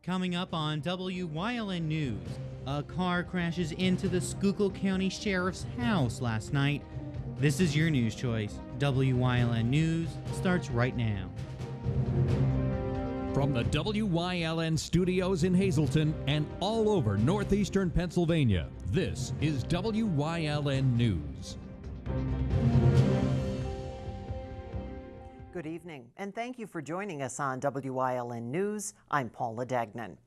Coming up on Wyln News, a car crashes into the Schuylkill County Sheriff's house last night. This is your news choice. Wyln News starts right now. From the Wyln studios in Hazleton and all over northeastern Pennsylvania, this is Wyln News. Good evening, and thank you for joining us on Wyln News. I'm Paula Dagnan.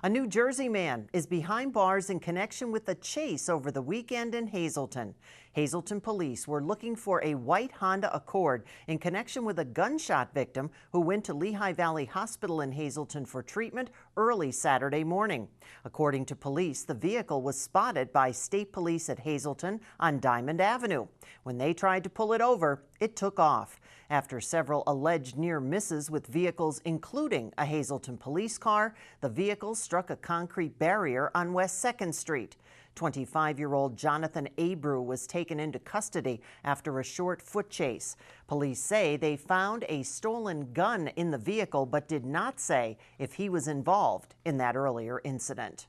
A New Jersey man is behind bars in connection with a chase over the weekend in Hazleton. Hazleton police were looking for a white Honda Accord in connection with a gunshot victim who went to Lehigh Valley Hospital in Hazleton for treatment early Saturday morning. According to police, the vehicle was spotted by state police at Hazleton on Diamond Avenue. When they tried to pull it over, it took off. After several alleged near misses with vehicles, including a Hazleton police car, the vehicle struck a concrete barrier on West 2nd Street. 25-year-old Jonathan Abreu was taken into custody after a short foot chase. Police say they found a stolen gun in the vehicle, but did not say if he was involved in that earlier incident.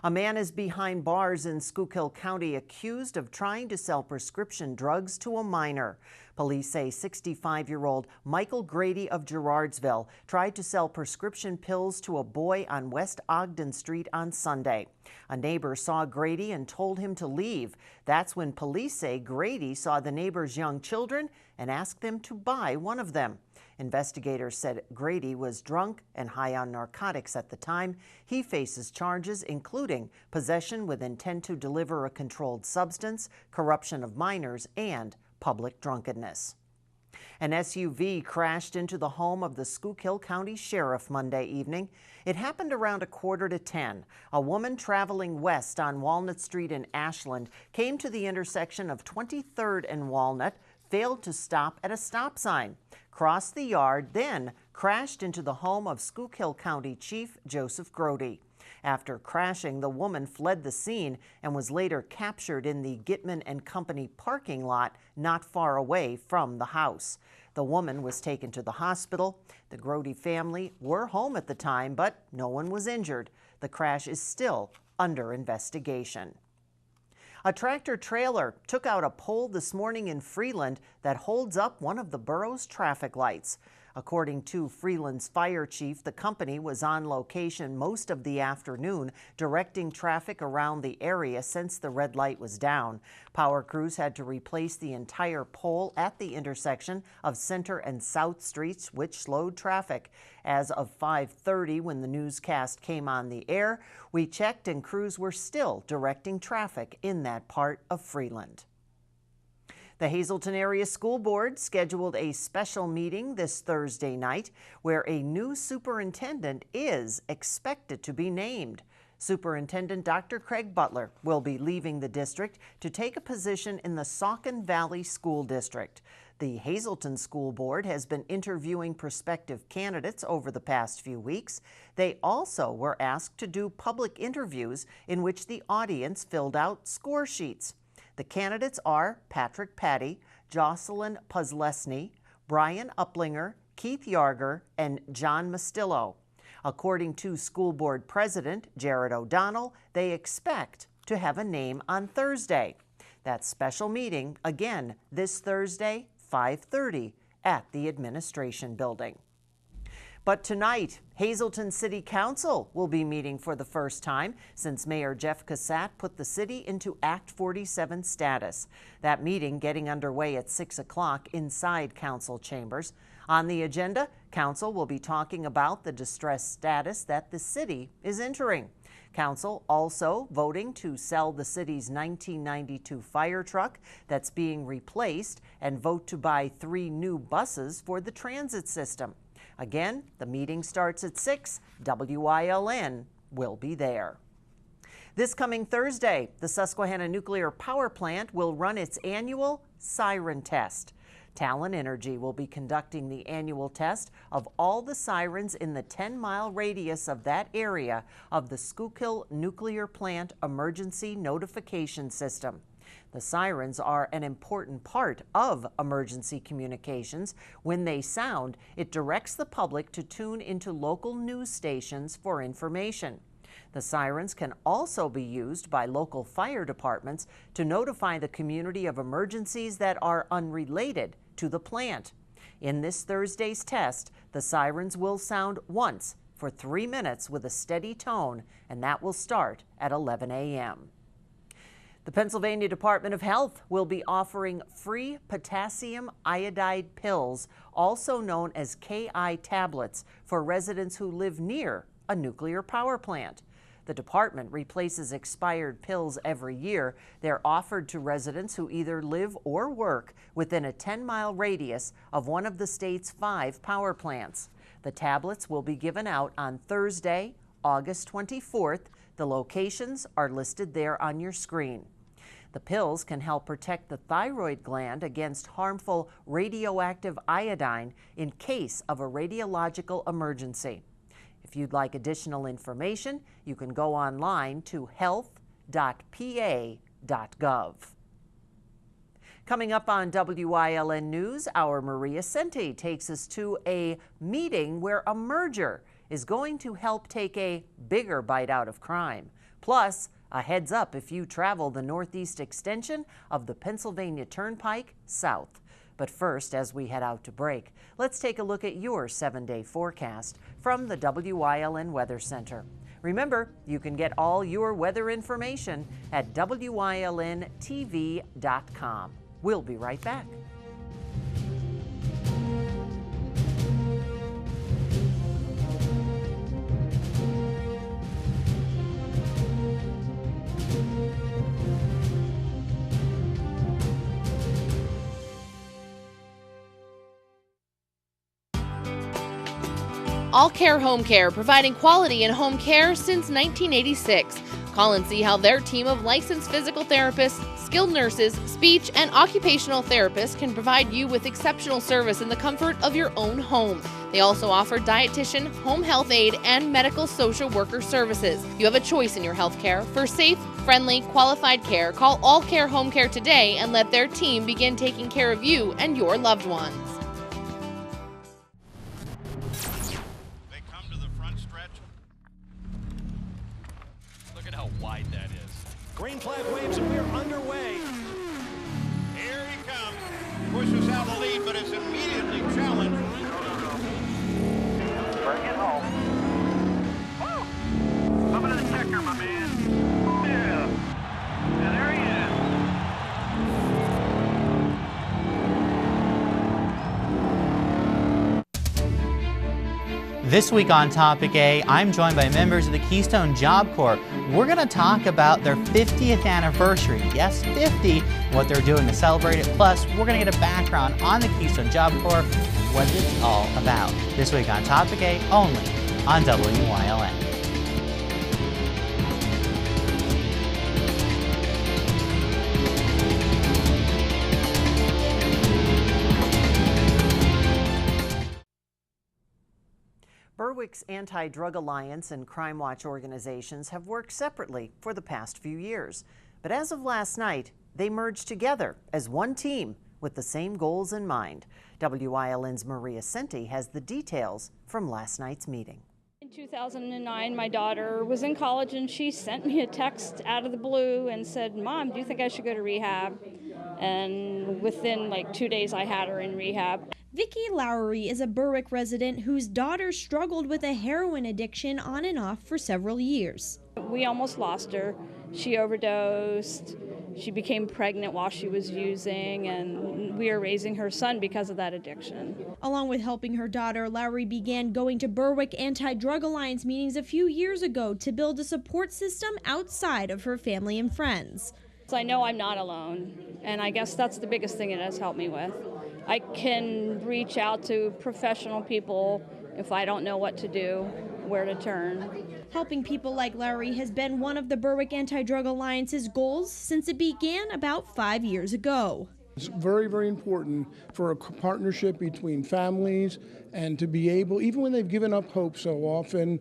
A man is behind bars in Schuylkill County accused of trying to sell prescription drugs to a minor. Police say 65-year-old Michael Grady of Gerardsville tried to sell prescription pills to a boy on West Ogden Street on Sunday. A neighbor saw Grady and told him to leave. That's when police say Grady saw the neighbor's young children and asked them to buy one of them. Investigators said Grady was drunk and high on narcotics at the time. He faces charges including possession with intent to deliver a controlled substance, corruption of minors, and public drunkenness. An SUV crashed into the home of the Schuylkill County Sheriff Monday evening. It happened around 9:45. A woman traveling west on Walnut Street in Ashland came to the intersection of 23rd and Walnut, failed to stop at a stop sign, crossed the yard, then crashed into the home of Schuylkill County Chief Joseph Grody. After crashing, the woman fled the scene and was later captured in the Gitman and Company parking lot not far away from the house. The woman was taken to the hospital. The Grody family were home at the time, but no one was injured. The crash is still under investigation. A tractor-trailer took out a pole this morning in Freeland that holds up one of the borough's traffic lights. According to Freeland's fire chief, the company was on location most of the afternoon, directing traffic around the area since the red light was down. Power crews had to replace the entire pole at the intersection of Center and South Streets, which slowed traffic. As of 5:30, when the newscast came on the air, we checked and crews were still directing traffic in that part of Freeland. The Hazleton Area School Board scheduled a special meeting this Thursday night where a new superintendent is expected to be named. Superintendent Dr. Craig Butler will be leaving the district to take a position in the Saucon Valley School District. The Hazleton School Board has been interviewing prospective candidates over the past few weeks. They also were asked to do public interviews in which the audience filled out score sheets. The candidates are Patrick Patty, Jocelyn Puzlesny, Brian Uplinger, Keith Yarger, and John Mastillo. According to School Board President Jared O'Donnell, they expect to have a name on Thursday. That special meeting, again, this Thursday, 5:30, at the Administration Building. But tonight, Hazleton City Council will be meeting for the first time since Mayor Jeff Cassat put the city into Act 47 status. That meeting getting underway at 6 o'clock inside council chambers. On the agenda, council will be talking about the distressed status that the city is entering. Council also voting to sell the city's 1992 fire truck that's being replaced and vote to buy 3 new buses for the transit system. Again, the meeting starts at 6. Wyln will be there. This coming Thursday, the Susquehanna Nuclear Power Plant will run its annual siren test. Talon Energy will be conducting the annual test of all the sirens in the 10-mile radius of that area of the Schuylkill Nuclear Plant Emergency Notification System. The sirens are an important part of emergency communications. When they sound, it directs the public to tune into local news stations for information. The sirens can also be used by local fire departments to notify the community of emergencies that are unrelated to the plant. In this Thursday's test, the sirens will sound once for 3 minutes with a steady tone, and that will start at 11 a.m. The Pennsylvania Department of Health will be offering free potassium iodide pills, also known as KI tablets, for residents who live near a nuclear power plant. The department replaces expired pills every year. They're offered to residents who either live or work within a 10-mile radius of one of the state's 5 power plants. The tablets will be given out on Thursday, August 24th. The locations are listed there on your screen. The pills can help protect the thyroid gland against harmful radioactive iodine in case of a radiological emergency. If you'd like additional information, you can go online to health.pa.gov. Coming up on WYLN News, our Maria Sente takes us to a meeting where a merger is going to help take a bigger bite out of crime. Plus, a heads up if you travel the northeast extension of the Pennsylvania Turnpike south. But first, as we head out to break, let's take a look at your 7-day forecast from the WYLN Weather Center. Remember, you can get all your weather information at WYLNTV.com. We'll be right back. All Care Home Care, providing quality in home care since 1986. Call and see how their team of licensed physical therapists, skilled nurses, speech, and occupational therapists can provide you with exceptional service in the comfort of your own home. They also offer dietitian, home health aide, and medical social worker services. You have a choice in your health care. For safe, friendly, qualified care, call All Care Home Care today and let their team begin taking care of you and your loved ones. How wide that is. Green flag waves and we're underway. Here he comes. Pushes out the lead, but is immediately challenged. Bring it home. Woo! Coming to the checker, my man. Yeah. And there he is. This week on Topic A, I'm joined by members of the Keystone Job Corps. We're going to talk about their 50th anniversary. Yes, 50, what they're doing to celebrate it. Plus, we're going to get a background on the Keystone Job Corps and what it's all about. This week on Topic A, only on WYLN. Berwick's Anti-Drug Alliance and Crime Watch organizations have worked separately for the past few years. But as of last night, they merged together as one team with the same goals in mind. WYLN's Maria Sente has the details from last night's meeting. In 2009, my daughter was in college and she sent me a text out of the blue and said, "Mom, do you think I should go to rehab?" And within like 2 days, I had her in rehab. Vicki Lowry is a Berwick resident whose daughter struggled with a heroin addiction on and off for several years. We almost lost her. She overdosed. She became pregnant while she was using, and we are raising her son because of that addiction. Along with helping her daughter, Lowry began going to Berwick Anti-Drug Alliance meetings a few years ago to build a support system outside of her family and friends. So I know I'm not alone, and I guess that's the biggest thing it has helped me with. I can reach out to professional people if I don't know what to do, where to turn. Helping people like Larry has been one of the Berwick Anti-Drug Alliance's goals since it began about 5 years ago. It's very, very important for a partnership between families and to be able, even when they've given up hope so often,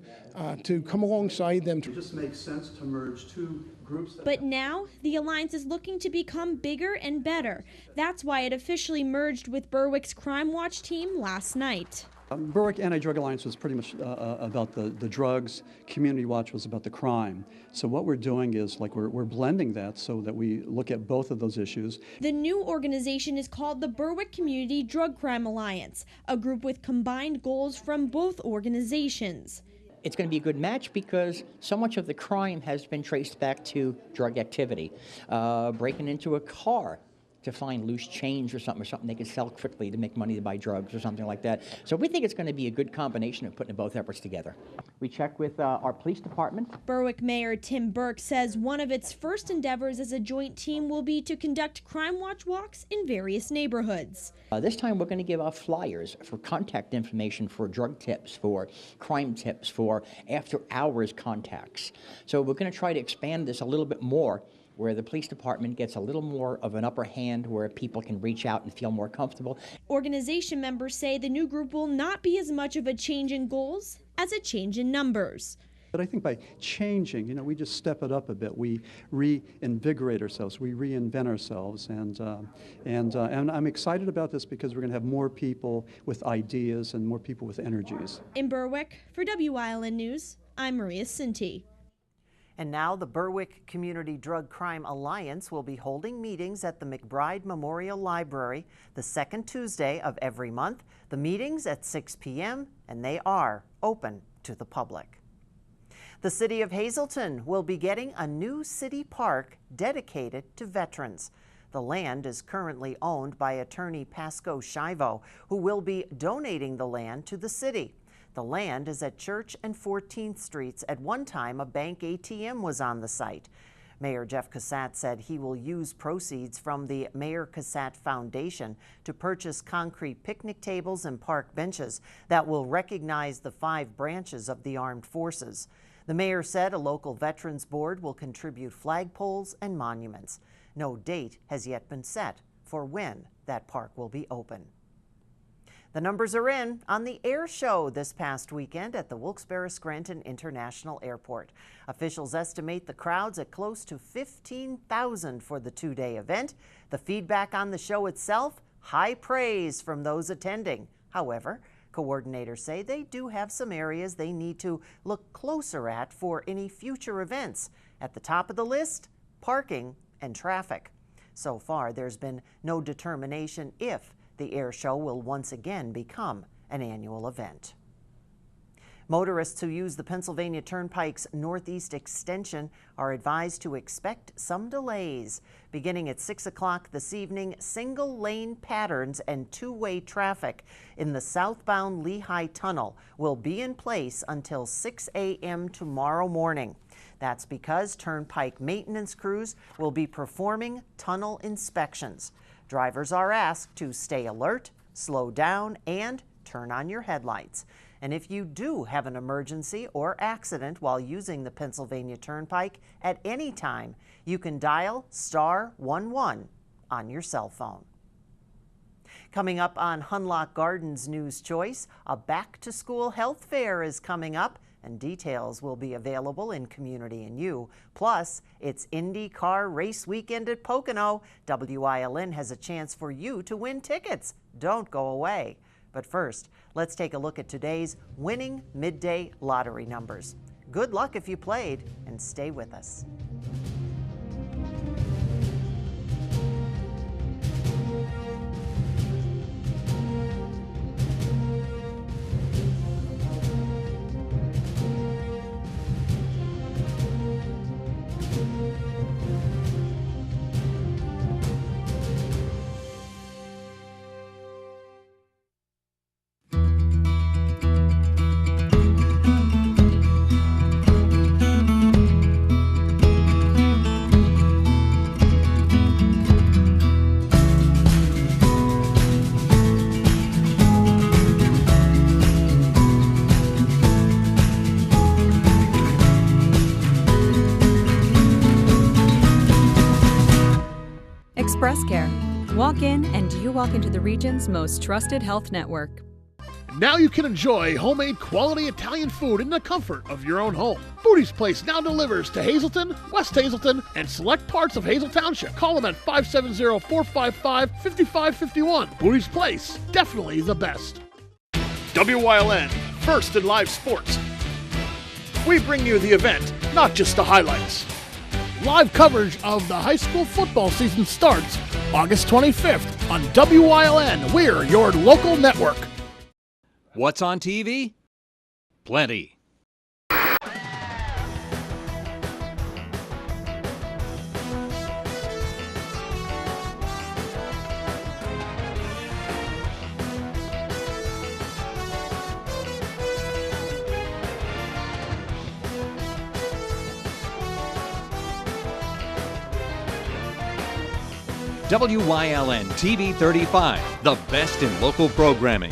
to come alongside them. It just makes sense to merge two groups. But now, the alliance is looking to become bigger and better. That's why it officially merged with Berwick's Crime Watch team last night. Berwick Anti-Drug Alliance was pretty much about the drugs. Community Watch was about the crime. So what we're doing is we're blending that so that we look at both of those issues. The new organization is called the Berwick Community Drug Crime Alliance, a group with combined goals from both organizations. It's going to be a good match because so much of the crime has been traced back to drug activity. Breaking into a car to find loose change or something they can sell quickly to make money to buy drugs or something like that. So we think it's going to be a good combination of putting both efforts together. We checked with our police department. Berwick Mayor Tim Burke says one of its first endeavors as a joint team will be to conduct Crime Watch walks in various neighborhoods. This time we're going to give out flyers for contact information for drug tips, for crime tips, for after-hours contacts. So we're going to try to expand this a little bit more, where the police department gets a little more of an upper hand, where people can reach out and feel more comfortable. Organization members say the new group will not be as much of a change in goals as a change in numbers. But I think by changing, we just step it up a bit. We reinvigorate ourselves, we reinvent ourselves, and I'm excited about this because we're going to have more people with ideas and more people with energies. In Berwick, for Wyln News, I'm Maria Sinti. And now the Berwick Community Drug Crime Alliance will be holding meetings at the McBride Memorial Library the second Tuesday of every month. The meetings at 6 p.m. and they are open to the public. The city of Hazleton will be getting a new city park dedicated to veterans. The land is currently owned by attorney Pasco Shivo, who will be donating the land to the city. The land is at Church and 14th Streets. At one time, a bank ATM was on the site. Mayor Jeff Cassatt said he will use proceeds from the Mayor Cassatt Foundation to purchase concrete picnic tables and park benches that will recognize the 5 branches of the armed forces. The mayor said a local veterans board will contribute flagpoles and monuments. No date has yet been set for when that park will be open. The numbers are in on the air show this past weekend at the Wilkes-Barre-Scranton International Airport. Officials estimate the crowds at close to 15,000 for the 2-day event. The feedback on the show itself, high praise from those attending. However, coordinators say they do have some areas they need to look closer at for any future events. At the top of the list, parking and traffic. So far, there's been no determination if the air show will once again become an annual event. Motorists who use the Pennsylvania Turnpike's Northeast Extension are advised to expect some delays. Beginning at 6 o'clock this evening, single-lane patterns and two-way traffic in the southbound Lehigh Tunnel will be in place until 6 a.m. tomorrow morning. That's because Turnpike maintenance crews will be performing tunnel inspections. Drivers are asked to stay alert, slow down, and turn on your headlights. And if you do have an emergency or accident while using the Pennsylvania Turnpike at any time, you can dial *11 on your cell phone. Coming up on Hunlock Gardens News Choice, a back-to-school health fair is coming up, and details will be available in Community and You. Plus, it's IndyCar race weekend at Pocono. Wyln has a chance for you to win tickets. Don't go away. But first, let's take a look at today's winning midday lottery numbers. Good luck if you played, and stay with us. Walk in and you walk into the region's most trusted health network. Now you can enjoy homemade quality Italian food in the comfort of your own home. Booty's Place now delivers to Hazleton, West Hazleton, and select parts of Hazel Township. Call them at 570-455-5551. Booty's Place, definitely the best. WYLN, first in live sports. We bring you the event, not just the highlights. Live coverage of the high school football season starts August 25th on WYLN. We're your local network. What's on TV? Plenty. WYLN TV 35, the best in local programming.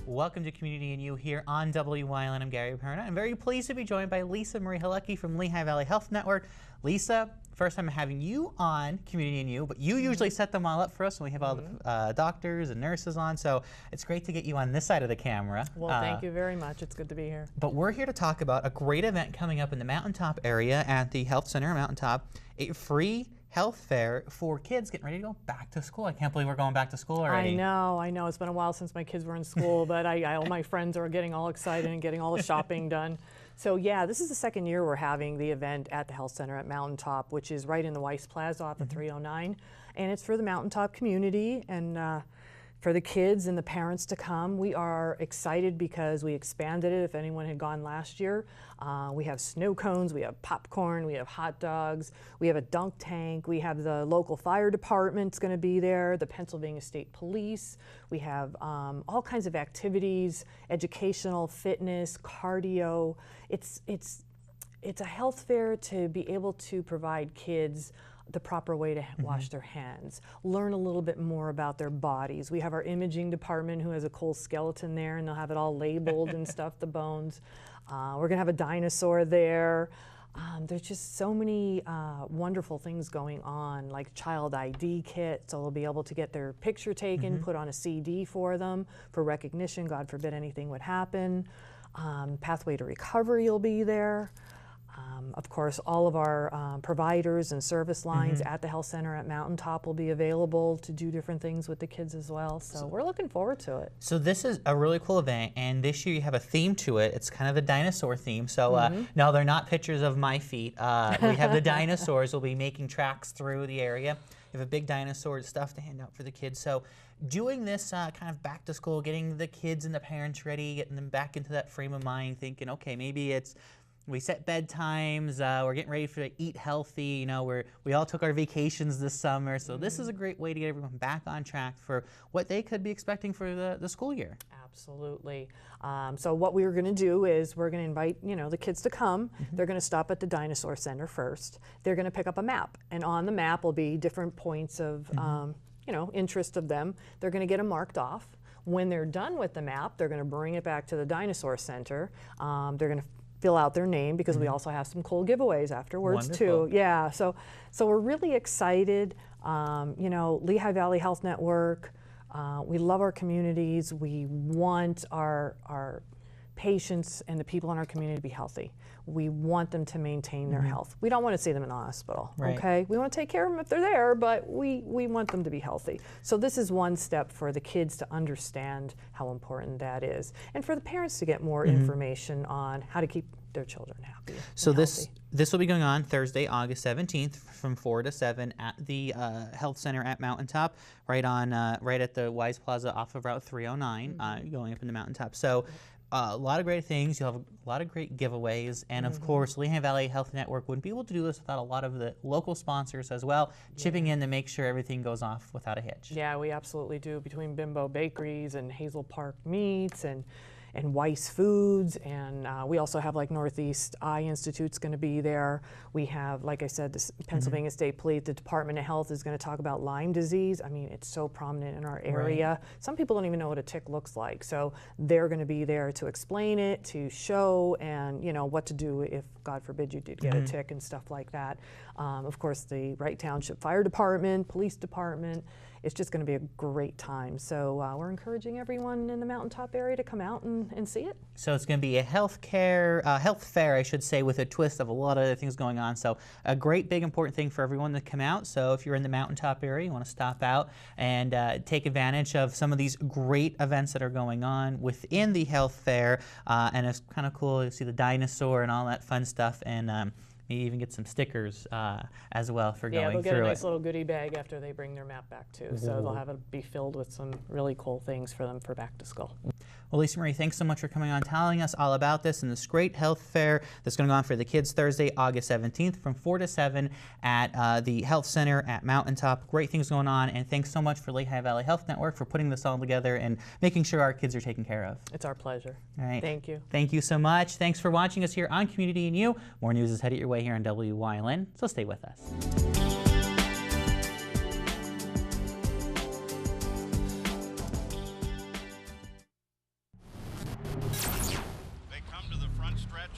Welcome to Community and You here on WYLN. I'm Gary Perna. I'm very pleased to be joined by Lisa Marie Halecki from Lehigh Valley Health Network. Lisa, first time having you on Community and You, but you usually set them all up for us when we have all the doctors and nurses on, so it's great to get you on this side of the camera. Well, thank you very much. It's good to be here. But we're here to talk about a great event coming up in the Mountaintop area at the Health Center in Mountaintop, a free health fair for kids getting ready to go back to school. I can't believe we're going back to school already. I know. It's been a while since my kids were in school, but all my friends are getting all excited and getting all the shopping done. So yeah, this is the second year we're having the event at the Health Center at Mountaintop, which is right in the Weiss Plaza off of 309. And it's for the Mountaintop community and for the kids and the parents to come. We are excited because we expanded it. If anyone had gone last year, we have snow cones, we have popcorn, we have hot dogs, we have a dunk tank, we have the local fire department's going to be there, the Pennsylvania State Police. We have all kinds of activities, educational, fitness, cardio. It's a health fair to be able to provide kids the proper way to wash their hands, learn a little bit more about their bodies. We have our imaging department who has a cool skeleton there, and they'll have it all labeled and stuff, the bones. We're gonna have a dinosaur there. There's just so many wonderful things going on, like child ID kit, so they'll be able to get their picture taken, put on a CD for them for recognition, God forbid anything would happen. Pathway to Recovery will be there. Of course, all of our providers and service lines at the Health Center at Mountaintop will be available to do different things with the kids as well. So we're looking forward to it. So this is a really cool event, and this year you have a theme to it. It's kind of a dinosaur theme. So no, they're not pictures of my feet. We have the dinosaurs. We'll be making tracks through the area. We have a big dinosaur stuff to hand out for the kids. So doing this kind of back to school, getting the kids and the parents ready, getting them back into that frame of mind, thinking, okay, maybe it's we set bedtimes, we're getting ready to eat healthy, you know, we all took our vacations this summer, so this is a great way to get everyone back on track for what they could be expecting for the school year. Absolutely. So what we were going to do is we're going to invite, you know, the kids to come. They're going to stop at the Dinosaur Center first. They're going to pick up a map, and on the map will be different points of, you know, interest of them. They're going to get them marked off. When they're done with the map, they're going to bring it back to the Dinosaur Center. They're going to fill out their name because we also have some cool giveaways afterwards too. Yeah, so we're really excited. You know, Lehigh Valley Health Network, we love our communities. We want our patients and the people in our community to be healthy. We want them to maintain their health. We don't want to see them in the hospital, okay? We want to take care of them if they're there, but we want them to be healthy. So this is one step for the kids to understand how important that is, and for the parents to get more information on how to keep their children happy. So this will be going on Thursday, August 17th from 4 to 7 at the Health Center at Mountaintop, right at the Weiss Plaza off of Route 309, going up in the Mountaintop. So a lot of great things. You'll have a lot of great giveaways, and of course, Lehigh Valley Health Network wouldn't be able to do this without a lot of the local sponsors as well, chipping in to make sure everything goes off without a hitch. Yeah, we absolutely do. Between Bimbo Bakeries and Hazel Park Meats and and Weiss Foods, and we also have like Northeast Eye Institute's going to be there. We have, like I said, the Pennsylvania State Police, the Department of Health is going to talk about Lyme disease. I mean, it's so prominent in our area. Right. Some people don't even know what a tick looks like, so they're going to be there to explain it, to show, and you know what to do if, God forbid, you did get a tick and stuff like that. Of course, the Wright Township Fire Department, Police Department. It's just going to be a great time. So we're encouraging everyone in the mountaintop area to come out and see it. So it's going to be a health fair, I should say, with a twist of a lot of other things going on. So a great, big, important thing for everyone to come out. So if you're in the mountaintop area, you want to stop out and take advantage of some of these great events that are going on within the health fair. And it's kind of cool to see the dinosaur and all that fun stuff. And maybe even get some stickers as well for going through it. Yeah, they'll get a nice little goodie bag after they bring their map back too. So they'll have it be filled with some really cool things for them for back to school. Well, Lisa Marie, thanks so much for coming on, telling us all about this and this great health fair that's going to go on for the kids Thursday, August 17th from 4 to 7 at the Health Center at Mountaintop. Great things going on, and thanks so much for Lehigh Valley Health Network for putting this all together and making sure our kids are taken care of. It's our pleasure. All right. Thank you. Thank you so much. Thanks for watching us here on Community and You. More news is headed your way here on Wyln, so stay with us. They come to the front stretch.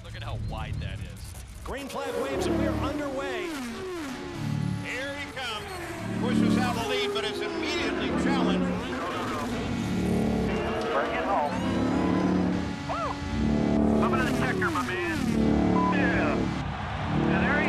Look at how wide that is. Green flag waves and we're underway. Here he comes. Pushes out the lead, but is immediately challenged. Bring it home. Woo! Coming to the checker, my man. Yeah. Yeah, there he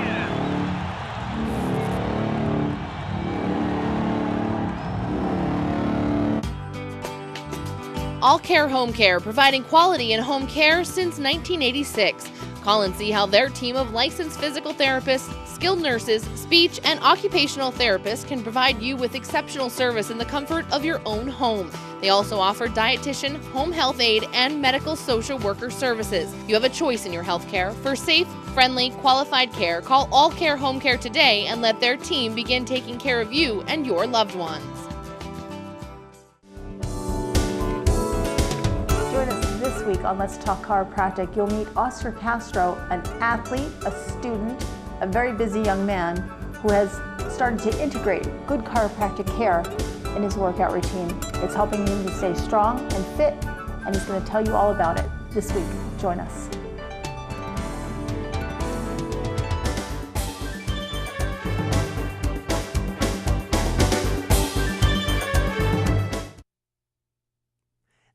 is. All Care Home Care, providing quality in home care since 1986. Call and see how their team of licensed physical therapists, skilled nurses, speech, and occupational therapists can provide you with exceptional service in the comfort of your own home. They also offer dietitian, home health aide, and medical social worker services. You have a choice in your health care. For safe, friendly, qualified care, call All Care Home Care today and let their team begin taking care of you and your loved ones. Join us this week on Let's Talk Chiropractic. You'll meet Oscar Castro, an athlete, a student, a very busy young man who has started to integrate good chiropractic care in his workout routine. It's helping him to stay strong and fit, and he's going to tell you all about it this week. Join us.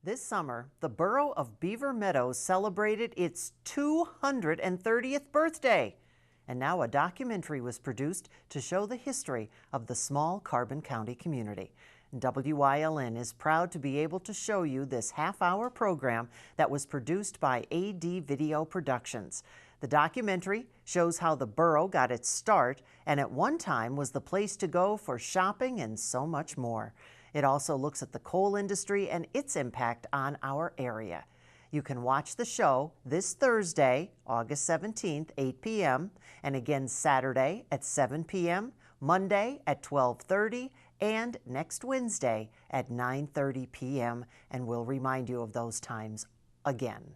This summer, the borough of Beaver Meadows celebrated its 230th birthday. And now a documentary was produced to show the history of the small Carbon County community. Wyln is proud to be able to show you this half-hour program that was produced by AD Video Productions. The documentary shows how the borough got its start and at one time was the place to go for shopping and so much more. It also looks at the coal industry and its impact on our area. You can watch the show this Thursday, August 17th, 8 p.m., and again Saturday at 7 p.m., Monday at 12:30, and next Wednesday at 9:30 p.m., and we'll remind you of those times again.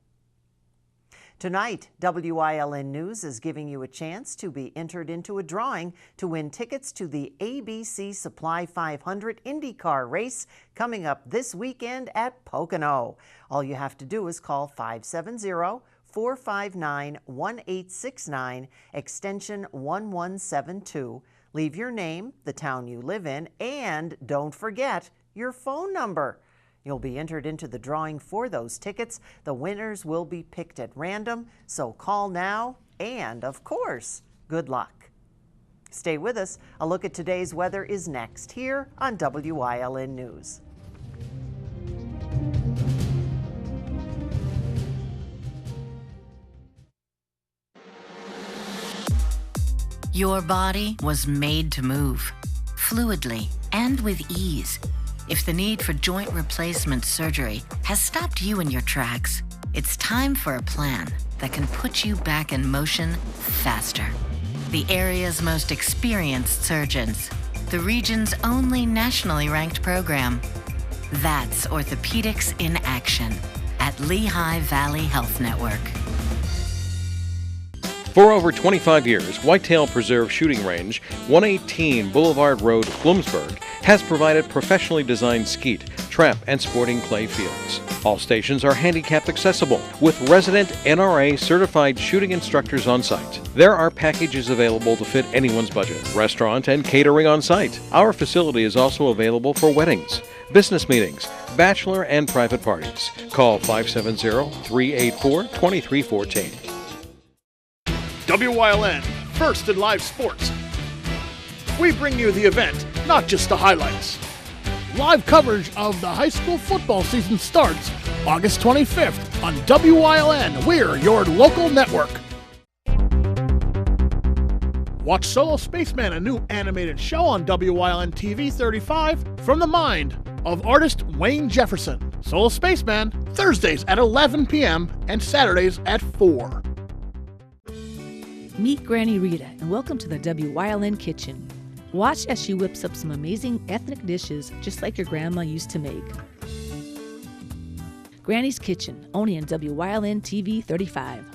Tonight, Wyln News is giving you a chance to be entered into a drawing to win tickets to the ABC Supply 500 IndyCar race coming up this weekend at Pocono. All you have to do is call 570-459-1869, extension 1172. Leave your name, the town you live in, and don't forget your phone number. You'll be entered into the drawing for those tickets. The winners will be picked at random, so call now, and of course, good luck. Stay with us. A look at today's weather is next here on Wyln News. Your body was made to move, fluidly and with ease. If the need for joint replacement surgery has stopped you in your tracks, it's time for a plan that can put you back in motion faster. The area's most experienced surgeons, the region's only nationally ranked program. That's orthopedics in action at Lehigh Valley Health Network. For over 25 years, Whitetail Preserve Shooting Range, 118 Boulevard Road, Bloomsburg, has provided professionally designed skeet, trap, and sporting clay fields. All stations are handicapped accessible with resident NRA certified shooting instructors on site. There are packages available to fit anyone's budget, restaurant and catering on site. Our facility is also available for weddings, business meetings, bachelor and private parties. Call 570-384-2314. WYLN, first in live sports. We bring you the event, not just the highlights. Live coverage of the high school football season starts August 25th on WYLN. We're your local network. Watch Solo Spaceman, a new animated show on WYLN TV 35 from the mind of artist Wayne Jefferson. Solo Spaceman, Thursdays at 11 p.m. and Saturdays at 4. Meet Granny Rita and welcome to the WYLN kitchen. Watch as she whips up some amazing ethnic dishes just like your grandma used to make. Granny's Kitchen, only on WYLN TV 35.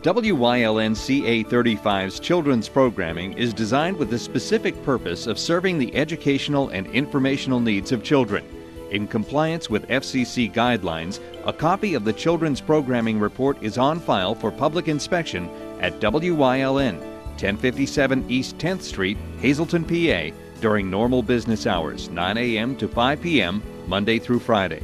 WYLN CA35's children's programming is designed with the specific purpose of serving the educational and informational needs of children. In compliance with FCC guidelines, a copy of the Children's Programming Report is on file for public inspection at WYLN, 1057 East 10th Street, Hazleton, PA, during normal business hours, 9 a.m. to 5 p.m., Monday through Friday.